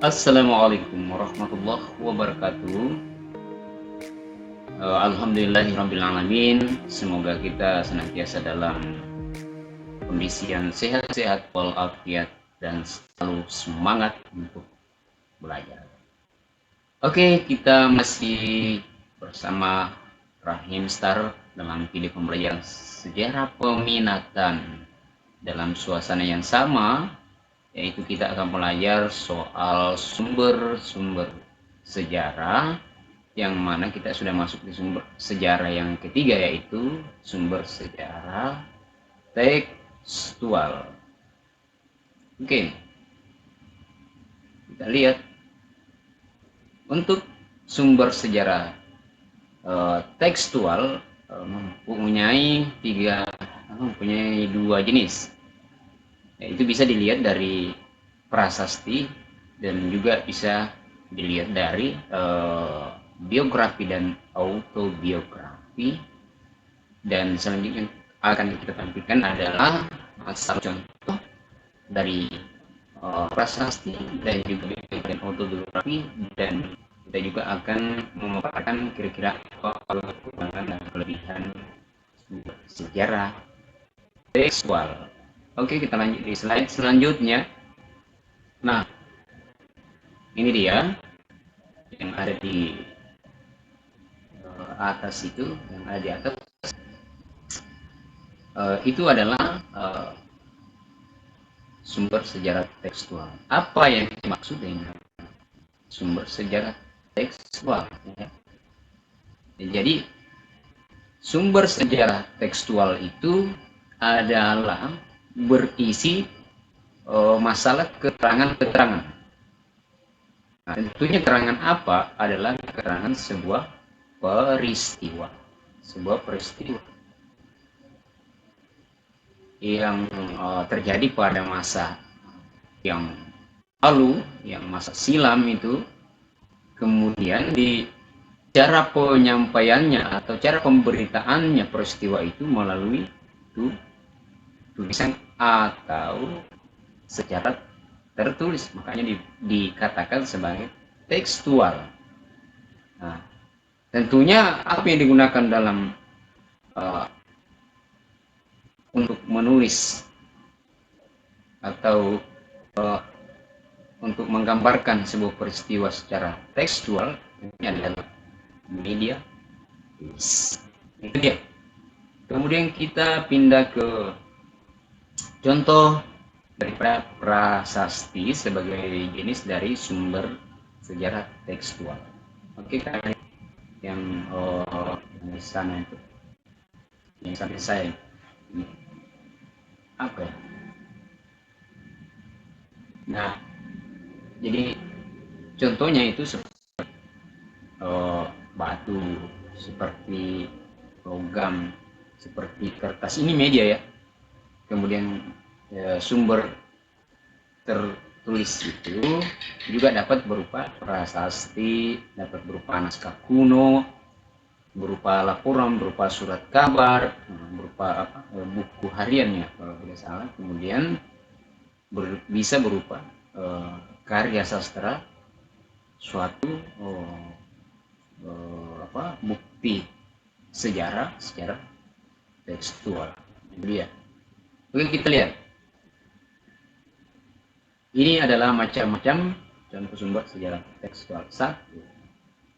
Assalamualaikum warahmatullahi wabarakatuh. Alhamdulillahirrabbilalamin. Semoga kita senantiasa dalam kondisi yang sehat-sehat walafiat dan selalu semangat untuk belajar. Oke, kita masih bersama Rahim Star dalam video pembelajaran sejarah peminatan dalam suasana yang sama, yaitu kita akan belajar soal sumber-sumber sejarah, yang mana kita sudah masuk di sumber sejarah yang ketiga, yaitu sumber sejarah tekstual. Oke, kita lihat untuk sumber sejarah tekstual mempunyai dua jenis. Itu bisa dilihat dari prasasti dan juga bisa dilihat dari biografi dan autobiografi. Dan selanjutnya akan kita tampilkan adalah salah contoh dari prasasti dan juga autobiografi, dan kita juga akan memaparkan kira-kira apa kekurangan dan kelebihan sejarah tekstual. Oke, kita lanjut di slide selanjutnya. Nah, ini dia yang ada di atas itu, yang ada di atas itu adalah sumber sejarah tekstual. Apa yang dimaksud dengan sumber sejarah tekstual? Jadi, sumber sejarah tekstual itu adalah berisi masalah keterangan-keterangan. Nah, tentunya keterangan apa adalah keterangan sebuah peristiwa yang terjadi pada masa yang lalu, yang masa silam itu. Kemudian di cara penyampaiannya atau cara pemberitaannya peristiwa itu melalui tulisan atau secara tertulis, makanya dikatakan sebagai tekstual. Nah, tentunya apa yang digunakan dalam untuk menulis atau untuk menggambarkan sebuah peristiwa secara tekstual, ini adalah media. Itu dia. Kemudian kita pindah ke contoh daripada prasasti sebagai jenis dari sumber sejarah tekstual. Oke, kan yang di sana itu, yang sampai saya ini apa ya? Nah, jadi contohnya itu seperti batu, seperti logam, seperti kertas. Ini media ya. Kemudian sumber tertulis itu juga dapat berupa prasasti, dapat berupa naskah kuno, berupa laporan, berupa surat kabar, berupa buku hariannya kalau tidak salah. Kemudian bisa berupa karya sastra, suatu bukti sejarah secara tekstual. Dia. Oke, kita lihat. Ini adalah macam-macam contoh sumber sejarah tekstual. Satu,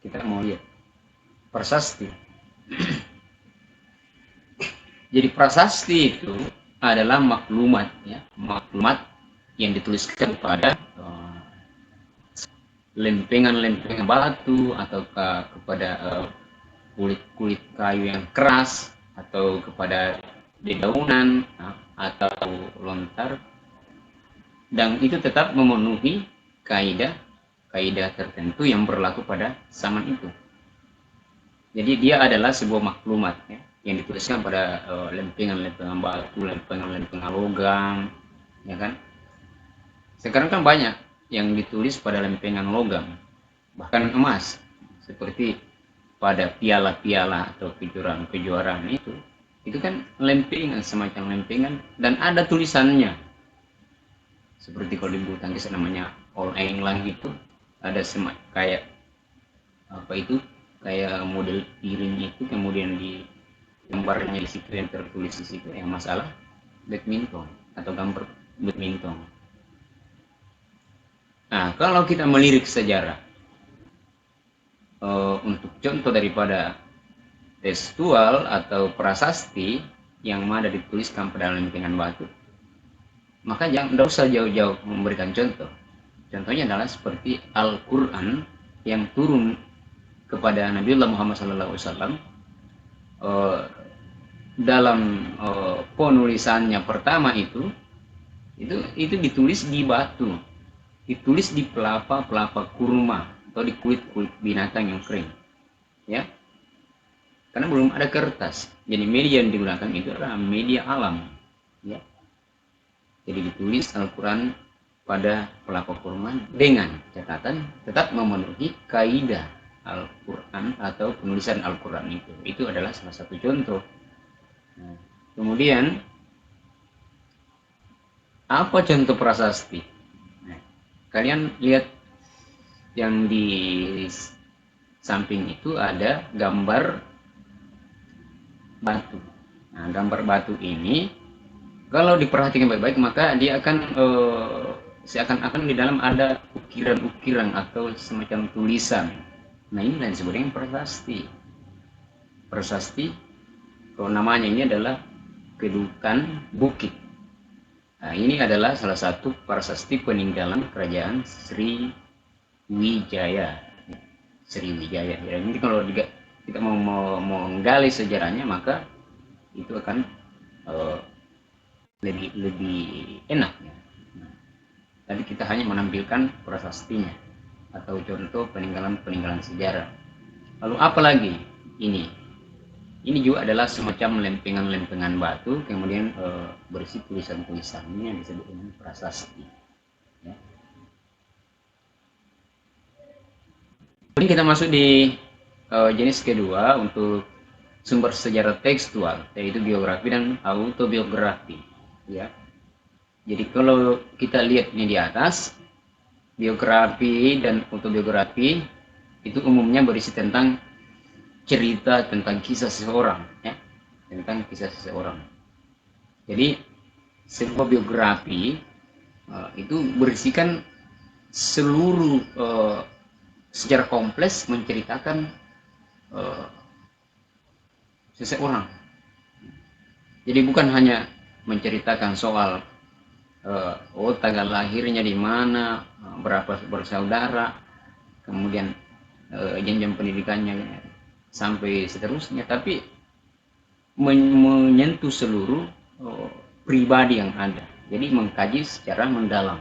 kita mau lihat prasasti. Jadi prasasti itu adalah maklumat, ya, maklumat yang dituliskan pada lempengan-lempengan batu, atau kepada kulit-kulit kayu yang keras, atau kepada dedaunan atau lontar, dan itu tetap memenuhi kaidah tertentu yang berlaku pada zaman itu. Jadi dia adalah sebuah maklumat, ya, yang dituliskan pada lempengan-lempengan batu, lempengan-lempengan logam, ya kan. Sekarang kan banyak yang ditulis pada lempengan logam, bahkan emas, seperti pada piala-piala atau kejuaraan itu kan lempengan, semacam lempengan, dan ada tulisannya. Seperti kalau di bulu tangkis namanya All England gitu, ada kayak apa itu, kayak model piring itu, kemudian di gambarnya di situ yang tertulis di situ yang masalah badminton atau gambar badminton. Nah, kalau kita melirik sejarah untuk contoh daripada tekstual atau prasasti yang mana dituliskan pada lempengan batu, maka jangan, tidak usah jauh-jauh memberikan contoh. Contohnya adalah seperti Al-Quran yang turun kepada Nabiullah Muhammad SAW, dalam penulisannya pertama itu ditulis di batu, ditulis di pelapa kurma atau di kulit binatang yang kering, ya, karena belum ada kertas. Jadi media yang digunakan itu adalah media alam, ya. Jadi ditulis Al-Quran pada pelapa kurma dengan catatan tetap memenuhi kaidah Al-Quran atau penulisan Al-Quran itu. Itu adalah salah satu contoh. Nah, kemudian apa contoh prasasti? Nah, kalian lihat yang di samping itu ada gambar batu. Nah, gambar batu ini kalau diperhatikan baik-baik maka dia akan seakan-akan di dalam ada ukiran-ukiran atau semacam tulisan. Nah, ini yang disebut dengan prasasti. Prasasti, kalau namanya ini adalah kedudukan bukit. Nah, ini adalah salah satu prasasti peninggalan kerajaan Sriwijaya. Sriwijaya. Ya, ini kalau kita mau menggali sejarahnya maka itu akan lebih enak, ya. Nah, tadi kita hanya menampilkan prasastinya atau contoh peninggalan sejarah. Lalu apa lagi ini? Ini juga adalah semacam lempengan-lempengan batu, kemudian berisi tulisan-tulisannya yang disebut dengan prasasti. Ya. Kemudian kita masuk di jenis kedua untuk sumber sejarah tekstual, yaitu biografi dan autobiografi. Ya, jadi kalau kita lihat ini di atas, biografi dan autobiografi itu umumnya berisi tentang cerita tentang kisah seseorang, ya, tentang kisah seseorang. Jadi sebuah biografi itu berisikan seluruh secara kompleks menceritakan seseorang. Jadi bukan hanya menceritakan soal tanggal lahirnya di mana, berapa bersaudara, kemudian jenjang pendidikannya sampai seterusnya, tapi menyentuh seluruh pribadi yang ada. Jadi mengkaji secara mendalam.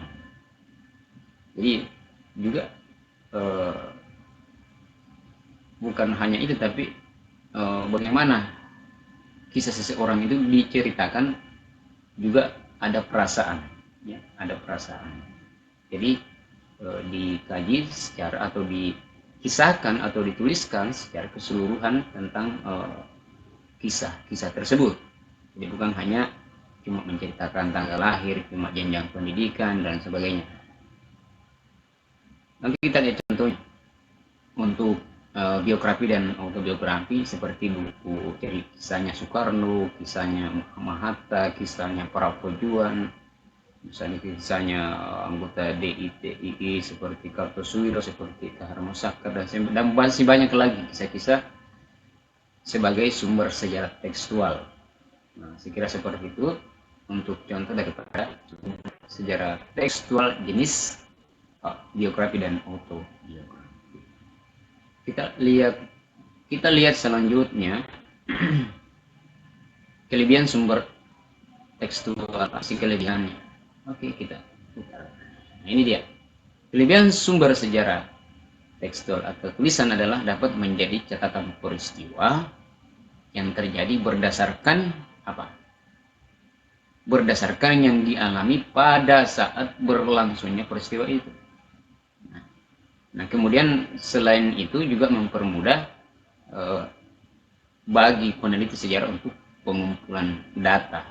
Jadi juga bukan hanya itu, tapi bagaimana kisah seseorang itu diceritakan juga ada perasaan, ya, ada perasaan. Jadi dikaji secara atau dikisahkan atau dituliskan secara keseluruhan tentang kisah tersebut. Jadi bukan hanya cuma menceritakan tanggal lahir, cuma jenjang pendidikan dan sebagainya. Nanti kita lihat contohnya untuk biografi dan autobiografi seperti buku dari kisahnya Soekarno, kisahnya Muhammad Hatta, kisahnya para pejuang, misalnya kisahnya anggota DITII seperti Kartosuwiro, seperti Harmo Sakar, dan masih banyak lagi kisah-kisah sebagai sumber sejarah tekstual. Nah, saya kira seperti itu untuk contoh daripada sejarah tekstual jenis biografi dan autobiografi. Kita lihat selanjutnya kelebihan sumber tekstual, pasti kelebihannya. Oke, kita putar. Nah, ini dia. Kelebihan sumber sejarah tekstual atau tulisan adalah dapat menjadi catatan peristiwa yang terjadi berdasarkan apa? Berdasarkan yang dialami pada saat berlangsungnya peristiwa itu. Nah, kemudian selain itu juga mempermudah bagi peneliti sejarah untuk pengumpulan data,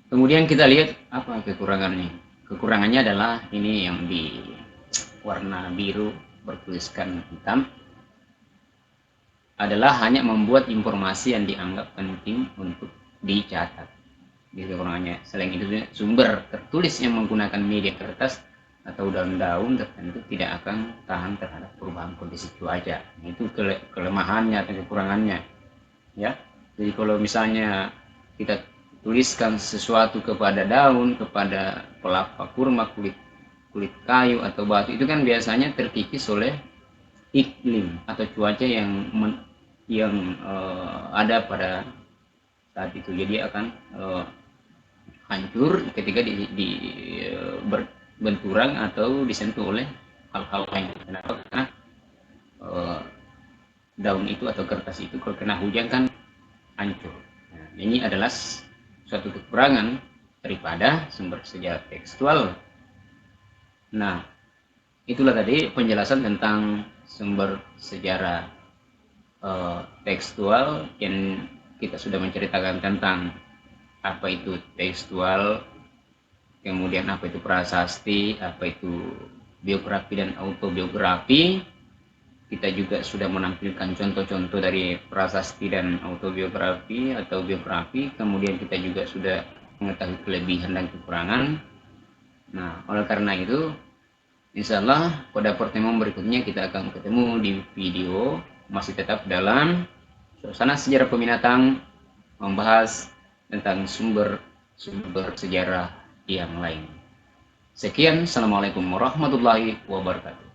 Kemudian kita lihat apa kekurangannya. Kekurangannya adalah ini yang di warna biru bertuliskan hitam, adalah hanya membuat informasi yang dianggap penting untuk dicatat. Di kekurangannya. Selain itu, sumber tertulis yang menggunakan media kertas atau daun-daun tertentu tidak akan tahan terhadap perubahan kondisi cuaca. Itu kelemahannya atau kekurangannya. Ya, jadi kalau misalnya kita tuliskan sesuatu kepada daun, kepada pelapa kurma, kulit kayu atau batu, itu kan biasanya terkikis oleh iklim atau cuaca yang ada pada saat itu. Jadi akan hancur ketika berbenturan atau disentuh oleh hal-hal lain. Kenapa? Karena daun itu atau kertas itu kalau kena hujan kan hancur. Nah, ini adalah suatu kekurangan daripada sumber sejarah tekstual. Nah, itulah tadi penjelasan tentang sumber sejarah tekstual, yang kita sudah menceritakan tentang apa itu tekstual, kemudian apa itu prasasti, apa itu biografi dan autobiografi. Kita juga sudah menampilkan contoh-contoh dari prasasti dan autobiografi atau biografi. Kemudian kita juga sudah mengetahui kelebihan dan kekurangan. Nah, oleh karena itu, insya Allah pada pertemuan berikutnya kita akan ketemu di video masih tetap dalam suasana sejarah peminatang, membahas tentang sumber sejarah yang lain. Sekian, assalamualaikum warahmatullahi wabarakatuh.